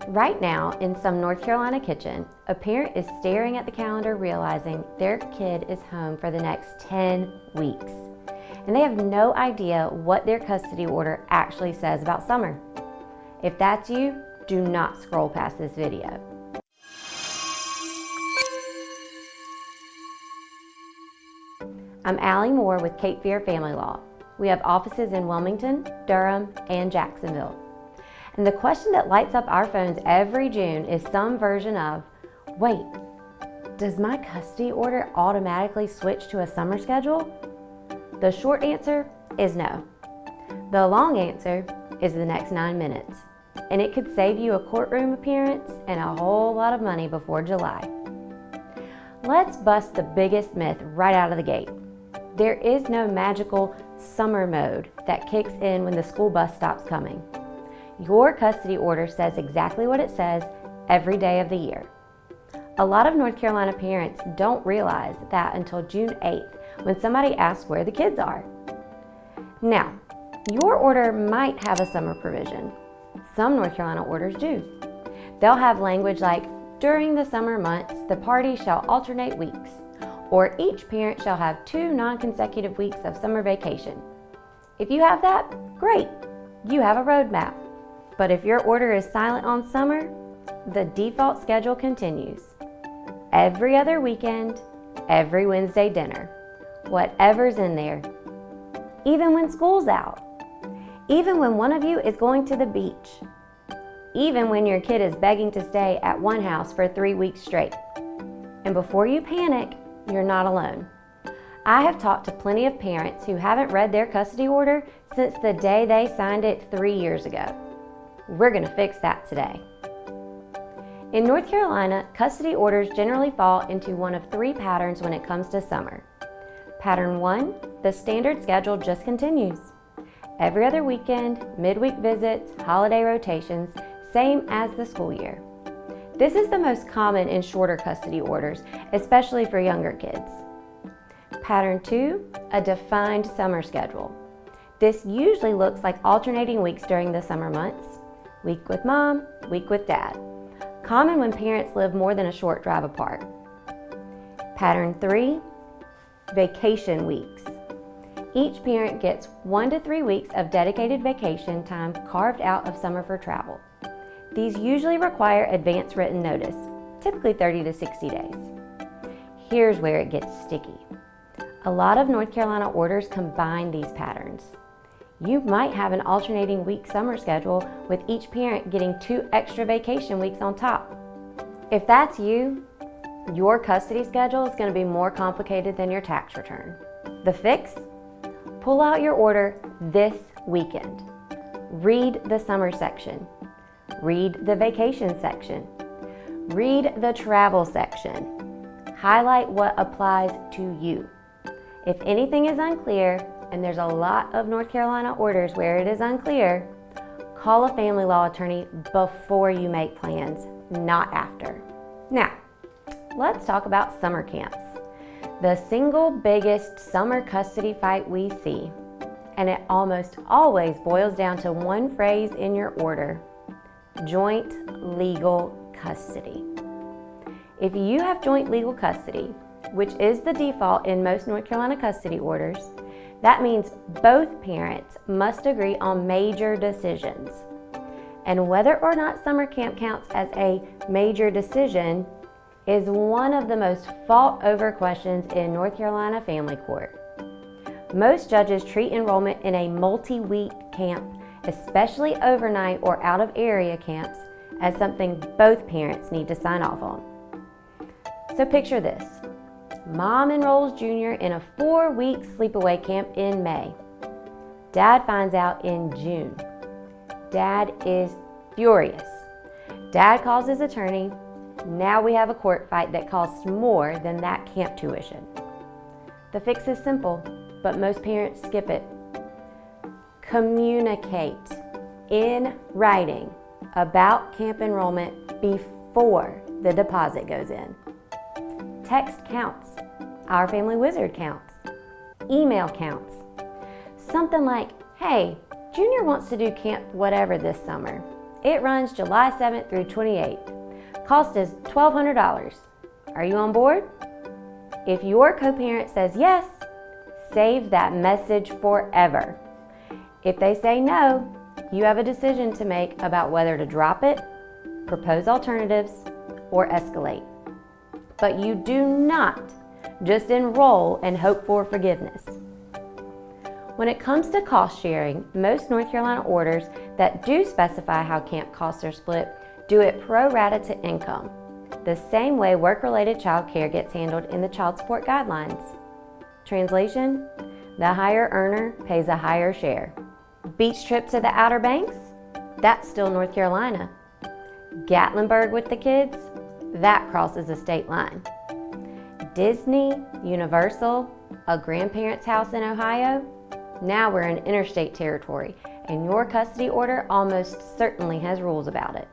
Right now, in some North Carolina kitchen, a parent is staring at the calendar realizing their kid is home for the next 10 weeks. And they have no idea what their custody order actually says about summer. If that's you, do not scroll past this video. I'm Allie Moore with Cape Fear Family Law. We have offices in Wilmington, Durham, and Jacksonville. And the question that lights up our phones every June is some version of, wait, does my custody order automatically switch to a summer schedule? The short answer is no. The long answer is the next 9 minutes. And it could save you a courtroom appearance and a whole lot of money before July. Let's bust the biggest myth right out of the gate. There is no magical summer mode that kicks in when the school bus stops coming. Your custody order says exactly what it says every day of the year. A lot of North Carolina parents don't realize that until June 8th when somebody asks where the kids are. Now, your order might have a summer provision. Some North Carolina orders do. They'll have language like, during the summer months, the parties shall alternate weeks, or each parent shall have 2 non-consecutive weeks of summer vacation. If you have that, great, you have a roadmap. But if your order is silent on summer, the default schedule continues. Every other weekend, every Wednesday dinner, whatever's in there. Even when school's out. Even when one of you is going to the beach. Even when your kid is begging to stay at one house for 3 weeks straight. And before you panic, you're not alone. I have talked to plenty of parents who haven't read their custody order since the day they signed it 3 years ago. We're going to fix that today. In North Carolina, custody orders generally fall into one of 3 patterns when it comes to summer. Pattern 1, the standard schedule just continues. Every other weekend, midweek visits, holiday rotations, same as the school year. This is the most common in shorter custody orders, especially for younger kids. Pattern 2, a defined summer schedule. This usually looks like alternating weeks during the summer months. Week with mom, week with dad. Common when parents live more than a short drive apart. Pattern 3, vacation weeks. Each parent gets 1 to 3 weeks of dedicated vacation time carved out of summer for travel. These usually require advance written notice, typically 30 to 60 days. Here's where it gets sticky. A lot of North Carolina orders combine these patterns. You might have an alternating week summer schedule with each parent getting 2 extra vacation weeks on top. If that's you, your custody schedule is going to be more complicated than your tax return. The fix? Pull out your order this weekend. Read the summer section. Read the vacation section. Read the travel section. Highlight what applies to you. If anything is unclear, and there's a lot of North Carolina orders where it is unclear, call a family law attorney before you make plans, not after. Now, let's talk about summer camps. The single biggest summer custody fight we see, and it almost always boils down to one phrase in your order: joint legal custody. If you have joint legal custody, which is the default in most North Carolina custody orders, that means both parents must agree on major decisions. And whether or not summer camp counts as a major decision is one of the most fought over questions in North Carolina family court. Most judges treat enrollment in a multi-week camp, especially overnight or out of area camps, as something both parents need to sign off on. So picture this. Mom enrolls Junior in a 4-week sleepaway camp in May. Dad finds out in June. Dad is furious. Dad calls his attorney. Now we have a court fight that costs more than that camp tuition. The fix is simple, but most parents skip it. Communicate in writing about camp enrollment before the deposit goes in. Text counts. Our Family Wizard counts. Email counts. Something like, hey, Junior wants to do camp whatever this summer. It runs July 7th through 28th. Cost is $1,200. Are you on board? If your co-parent says yes, save that message forever. If they say no, you have a decision to make about whether to drop it, propose alternatives, or escalate. But you do not just enroll and hope for forgiveness. When it comes to cost sharing, most North Carolina orders that do specify how camp costs are split do it pro rata to income, the same way work-related child care gets handled in the child support guidelines. Translation: the higher earner pays a higher share. Beach trip to the Outer Banks? That's still North Carolina. Gatlinburg with the kids? That crosses a state line. Disney, Universal, a grandparent's house in Ohio? Now we're in interstate territory, and your custody order almost certainly has rules about it.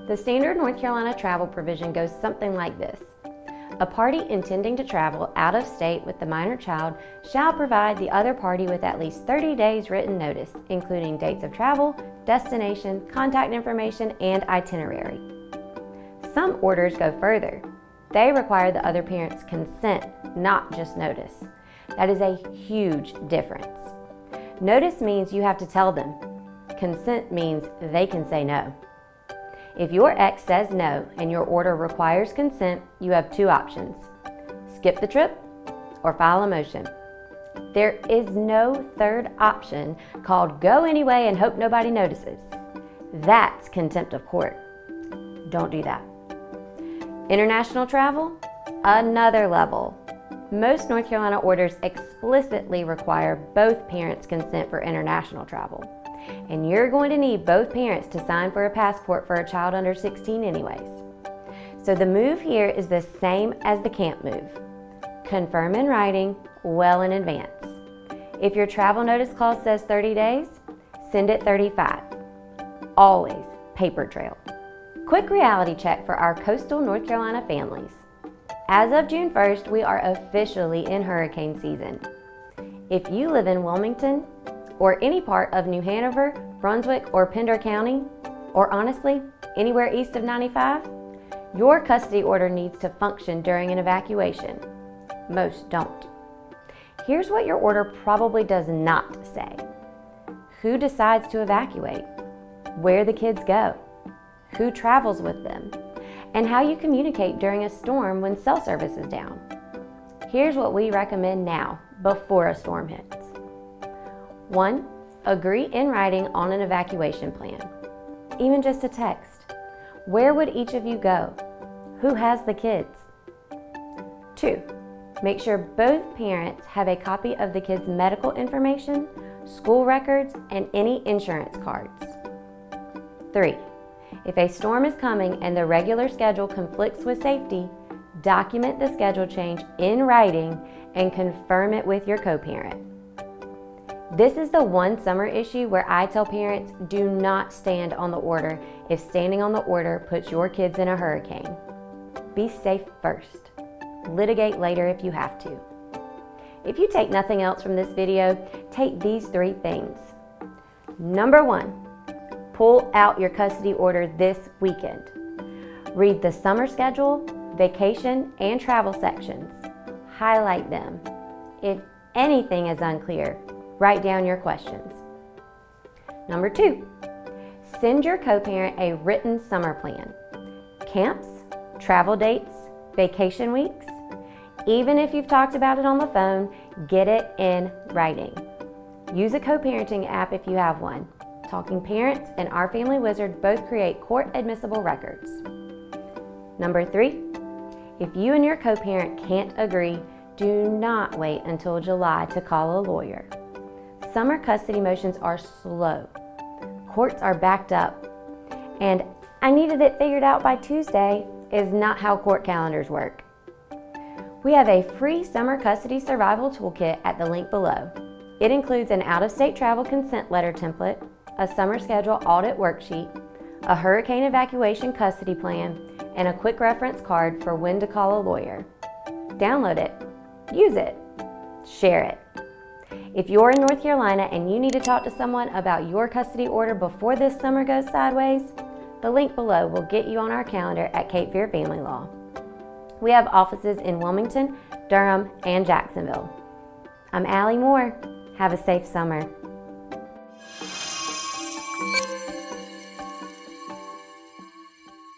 The standard North Carolina travel provision goes something like this. A party intending to travel out of state with the minor child shall provide the other party with at least 30 days written notice, including dates of travel, destination, contact information, and itinerary. Some orders go further. They require the other parent's consent, not just notice. That is a huge difference. Notice means you have to tell them. Consent means they can say no. If your ex says no and your order requires consent, you have two options: skip the trip or file a motion. There is no third option called go anyway and hope nobody notices. That's contempt of court. Don't do that. International travel? Another level. Most North Carolina orders explicitly require both parents' consent for international travel. And you're going to need both parents to sign for a passport for a child under 16 anyways. So the move here is the same as the camp move. Confirm in writing well in advance. If your travel notice clause says 30 days, send it 35. Always paper trail. Quick reality check for our coastal North Carolina families. As of June 1st, we are officially in hurricane season. If you live in Wilmington, or any part of New Hanover, Brunswick, or Pender County, or honestly, anywhere east of 95, your custody order needs to function during an evacuation. Most don't. Here's what your order probably does not say: who decides to evacuate, where the kids go, who travels with them, and how you communicate during a storm when cell service is down. Here's what we recommend now, before a storm hits. 1. Agree in writing on an evacuation plan, even just a text. Where would each of you go? Who has the kids? 2. Make sure both parents have a copy of the kids' medical information, school records, and any insurance cards. 3. If a storm is coming and the regular schedule conflicts with safety, document the schedule change in writing and confirm it with your co-parent. This is the one summer issue where I tell parents, do not stand on the order if standing on the order puts your kids in a hurricane. Be safe first. Litigate later if you have to. If you take nothing else from this video, take these 3 things. Number 1, pull out your custody order this weekend. Read the summer schedule, vacation, and travel sections. Highlight them. If anything is unclear, write down your questions. Number 2, send your co-parent a written summer plan. Camps, travel dates, vacation weeks. Even if you've talked about it on the phone, get it in writing. Use a co-parenting app if you have one. Talking Parents and Our Family Wizard both create court-admissible records. Number 3, if you and your co-parent can't agree, do not wait until July to call a lawyer. Summer custody motions are slow. Courts are backed up. And I needed it figured out by Tuesday is not how court calendars work. We have a free summer custody survival toolkit at the link below. It includes an out-of-state travel consent letter template, a summer schedule audit worksheet, a hurricane evacuation custody plan, and a quick reference card for when to call a lawyer. Download it, use it, share it. If you're in North Carolina and you need to talk to someone about your custody order before this summer goes sideways, the link below will get you on our calendar at Cape Fear Family Law. We have offices in Wilmington, Durham, and Jacksonville. I'm Allie Moore. Have a safe summer.